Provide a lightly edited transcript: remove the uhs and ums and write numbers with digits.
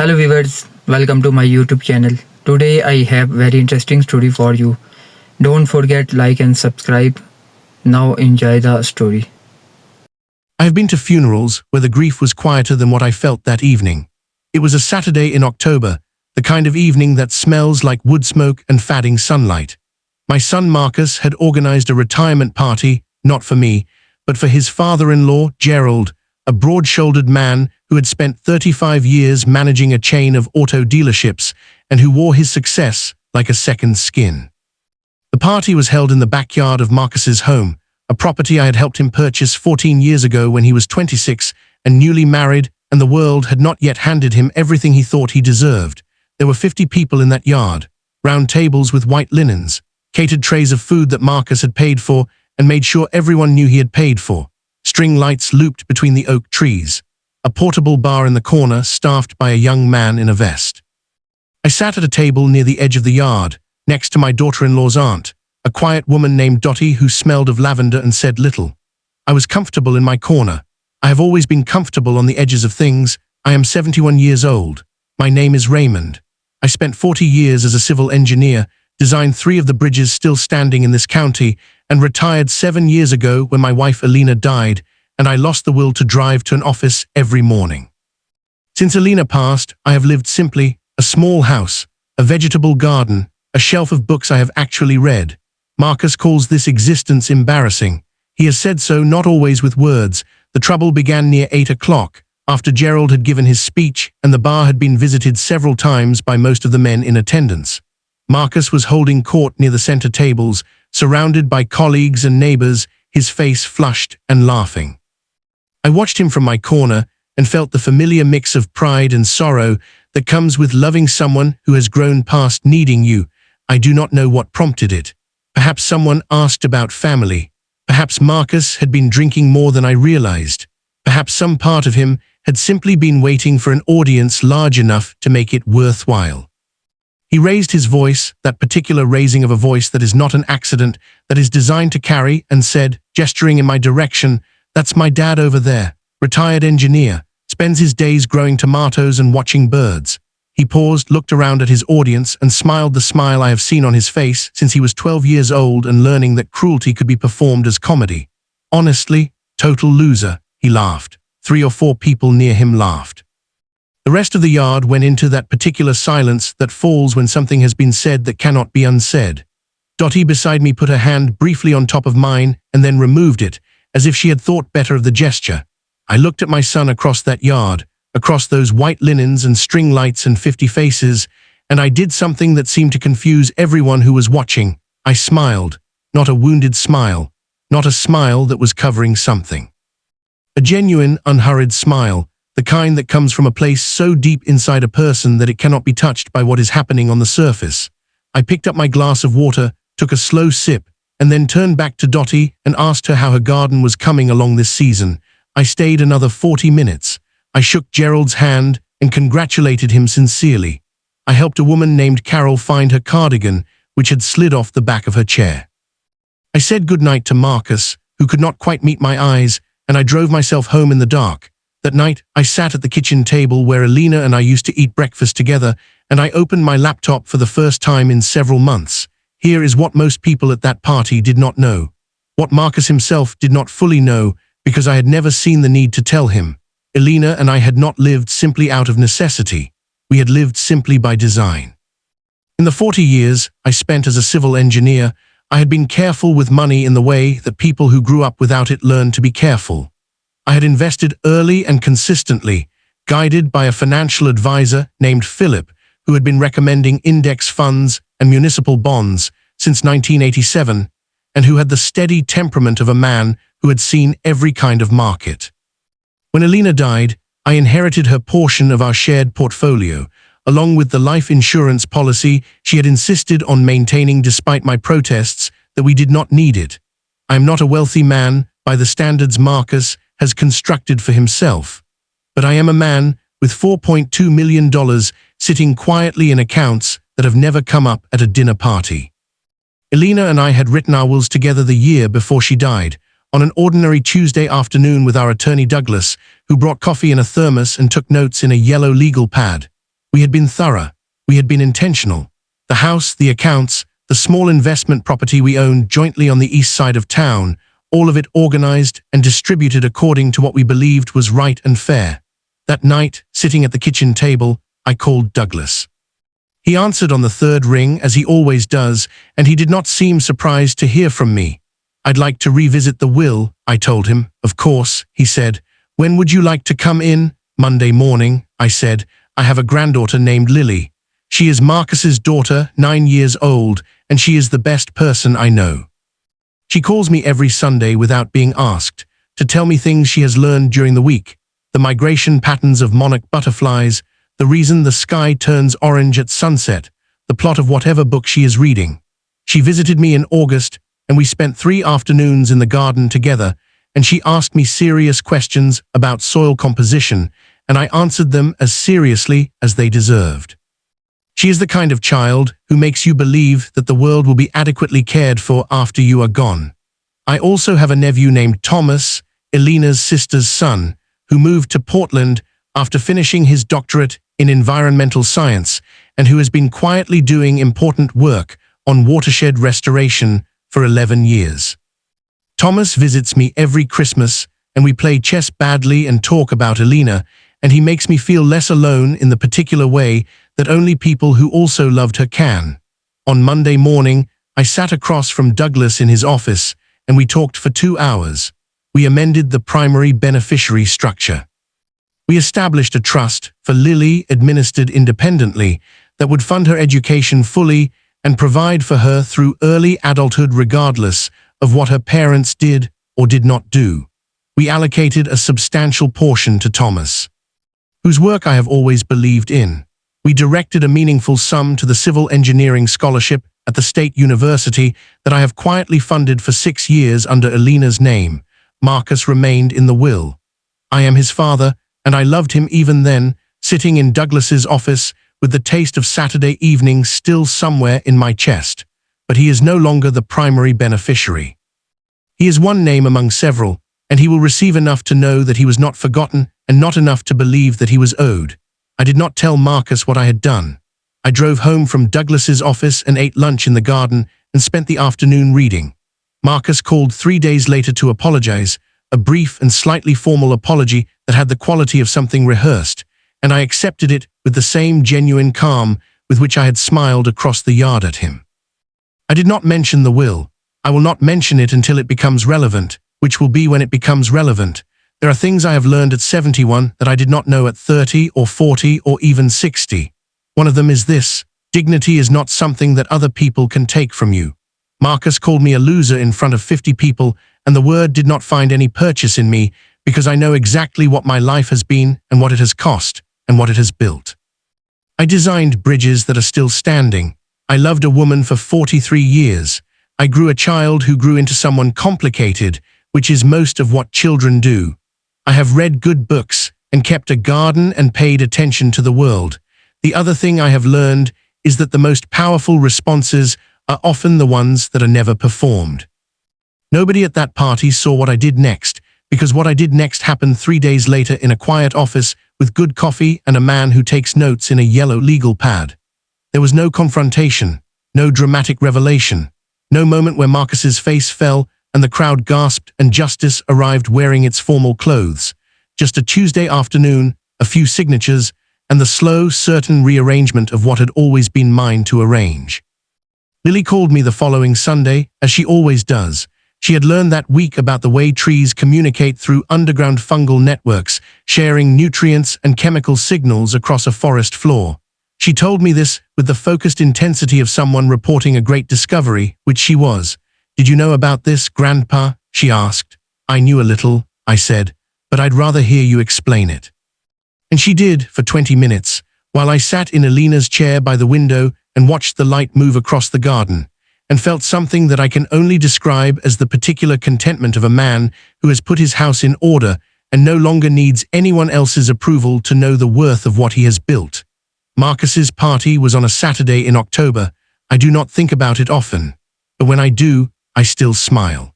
Hello viewers, welcome to my YouTube channel. Today I have very interesting story for you. Don't forget like and subscribe. Now enjoy the story. I have been to funerals where the grief was quieter than what I felt that evening. It was a Saturday in October, the kind of evening that smells like wood smoke and fading sunlight. My son Marcus had organized a retirement party, not for me, but for his father-in-law, Gerald, a broad-shouldered man who had spent 35 years managing a chain of auto dealerships and who wore his success like a second skin. The party was held in the backyard of Marcus's home, a property I had helped him purchase 14 years ago when he was 26 and newly married, and the world had not yet handed him everything he thought he deserved. There were 50 people in that yard, round tables with white linens, catered trays of food that Marcus had paid for and made sure everyone knew he had paid for, string lights looped between the oak trees, a portable bar in the corner staffed by a young man in a vest. I sat at a table near the edge of the yard, next to my daughter-in-law's aunt, a quiet woman named Dottie who smelled of lavender and said little. I was comfortable in my corner. I have always been comfortable on the edges of things. I am 71 years old. My name is Raymond. I spent 40 years as a civil engineer, designed 3 of the bridges still standing in this county, and retired 7 years ago when my wife Alina died, and I lost the will to drive to an office every morning. Since Alina passed, I have lived simply, a small house, a vegetable garden, a shelf of books I have actually read. Marcus calls this existence embarrassing. He has said so, not always with words. The trouble began near 8 o'clock, after Gerald had given his speech and the bar had been visited several times by most of the men in attendance. Marcus was holding court near the center tables, surrounded by colleagues and neighbors, his face flushed and laughing. I watched him from my corner and felt the familiar mix of pride and sorrow that comes with loving someone who has grown past needing you. I do not know what prompted it. Perhaps someone asked about family. Perhaps Marcus had been drinking more than I realized. Perhaps some part of him had simply been waiting for an audience large enough to make it worthwhile. He raised his voice, that particular raising of a voice that is not an accident, that is designed to carry, and said, gesturing in my direction, "That's my dad over there, retired engineer, spends his days growing tomatoes and watching birds." He paused, looked around at his audience, and smiled the smile I have seen on his face since he was 12 years old and learning that cruelty could be performed as comedy. Honestly, total loser, he laughed. 3 or 4 people near him laughed. The rest of the yard went into that particular silence that falls when something has been said that cannot be unsaid. Dottie beside me put her hand briefly on top of mine and then removed it, as if she had thought better of the gesture. I looked at my son across that yard, across those white linens and string lights and 50 faces, and I did something that seemed to confuse everyone who was watching. I smiled, not a wounded smile, not a smile that was covering something. A genuine, unhurried smile, the kind that comes from a place so deep inside a person that it cannot be touched by what is happening on the surface. I picked up my glass of water, took a slow sip, and then turned back to Dottie and asked her how her garden was coming along this season. I stayed another 40 minutes. I shook Gerald's hand and congratulated him sincerely. I helped a woman named Carol find her cardigan, which had slid off the back of her chair. I said goodnight to Marcus, who could not quite meet my eyes, and I drove myself home in the dark. That night, I sat at the kitchen table where Alina and I used to eat breakfast together, and I opened my laptop for the first time in several months. Here is what most people at that party did not know. What Marcus himself did not fully know, because I had never seen the need to tell him. Alina and I had not lived simply out of necessity. We had lived simply by design. In the 40 years I spent as a civil engineer, I had been careful with money in the way that people who grew up without it learn to be careful. I had invested early and consistently, guided by a financial advisor named Philip, who had been recommending index funds and municipal bonds since 1987, and who had the steady temperament of a man who had seen every kind of market. When Alina died, I inherited her portion of our shared portfolio, along with the life insurance policy she had insisted on maintaining despite my protests that we did not need it. I am not a wealthy man by the standards Marcus has constructed for himself, but I am a man with $4.2 million sitting quietly in accounts that have never come up at a dinner party. Alina and I had written our wills together the year before she died, on an ordinary Tuesday afternoon with our attorney Douglas, who brought coffee in a thermos and took notes in a yellow legal pad. We had been thorough. We had been intentional. The house, the accounts, the small investment property we owned jointly on the east side of town, all of it organized and distributed according to what we believed was right and fair. That night, sitting at the kitchen table, I called Douglas. He answered on the third ring, as he always does, and he did not seem surprised to hear from me. "I'd like to revisit the will," I told him. "Of course," he said. "When would you like to come in?" "Monday morning," I said. "I have a granddaughter named Lily. She is Marcus's daughter, 9 years old, and she is the best person I know. She calls me every Sunday without being asked, to tell me things she has learned during the week, the migration patterns of monarch butterflies, the reason the sky turns orange at sunset, the plot of whatever book she is reading. She visited me in August, and we spent 3 afternoons in the garden together, and she asked me serious questions about soil composition, and I answered them as seriously as they deserved. She is the kind of child who makes you believe that the world will be adequately cared for after you are gone. I also have a nephew named Thomas, Elena's sister's son, who moved to Portland after finishing his doctorate in environmental science and who has been quietly doing important work on watershed restoration for 11 years. Thomas visits me every Christmas, and we play chess badly and talk about Elena, and he makes me feel less alone in the particular way that only people who also loved her can. On Monday morning, I sat across from Douglas in his office, and we talked for 2 hours. We amended the primary beneficiary structure. We established a trust for Lily, administered independently, that would fund her education fully and provide for her through early adulthood regardless of what her parents did or did not do. We allocated a substantial portion to Thomas, whose work I have always believed in. We directed a meaningful sum to the civil engineering scholarship at the State University that I have quietly funded for 6 years under Elena's name. Marcus remained in the will. I am his father, and I loved him even then, sitting in Douglas's office with the taste of Saturday evening still somewhere in my chest. But he is no longer the primary beneficiary. He is one name among several, and he will receive enough to know that he was not forgotten and not enough to believe that he was owed. I did not tell Marcus what I had done. I drove home from Douglas's office and ate lunch in the garden and spent the afternoon reading. Marcus called 3 days later to apologize, a brief and slightly formal apology that had the quality of something rehearsed, and I accepted it with the same genuine calm with which I had smiled across the yard at him. I did not mention the will. I will not mention it until it becomes relevant, which will be when it becomes relevant. There are things I have learned at 71 that I did not know at 30 or 40 or even 60. One of them is this: dignity is not something that other people can take from you. Marcus called me a loser in front of 50 people, and the word did not find any purchase in me because I know exactly what my life has been and what it has cost and what it has built. I designed bridges that are still standing. I loved a woman for 43 years. I grew a child who grew into someone complicated, which is most of what children do. I have read good books and kept a garden and paid attention to the world. The other thing I have learned is that the most powerful responses are often the ones that are never performed. Nobody at that party saw what I did next, because what I did next happened 3 days later in a quiet office with good coffee and a man who takes notes in a yellow legal pad. There was no confrontation, no dramatic revelation, no moment where Marcus's face fell and the crowd gasped and justice arrived wearing its formal clothes. Just a Tuesday afternoon, a few signatures, and the slow, certain rearrangement of what had always been mine to arrange. Lily called me the following Sunday, as she always does. She had learned that week about the way trees communicate through underground fungal networks, sharing nutrients and chemical signals across a forest floor. She told me this with the focused intensity of someone reporting a great discovery, which she was. "Did you know about this, Grandpa?" she asked. "I knew a little," I said, "but I'd rather hear you explain it." And she did for 20 minutes, while I sat in Elena's chair by the window and watched the light move across the garden, and felt something that I can only describe as the particular contentment of a man who has put his house in order and no longer needs anyone else's approval to know the worth of what he has built. Marcus's party was on a Saturday in October. I do not think about it often, but when I do, I still smile.